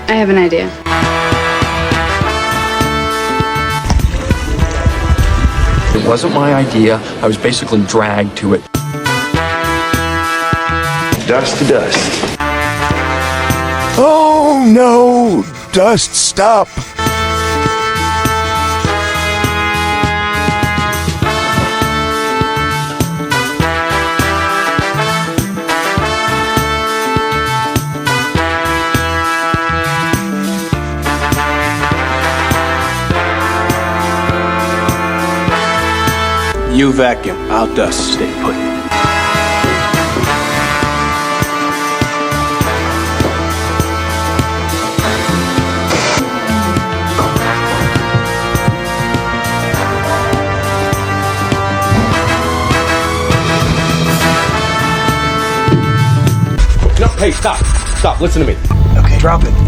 I have an idea. It wasn't my idea. I was basically dragged to it. Dust to dust. Oh no! Dust, stop! You vacuum, I'll dust, stay put. No, hey, stop. Stop, listen to me. Okay, drop it.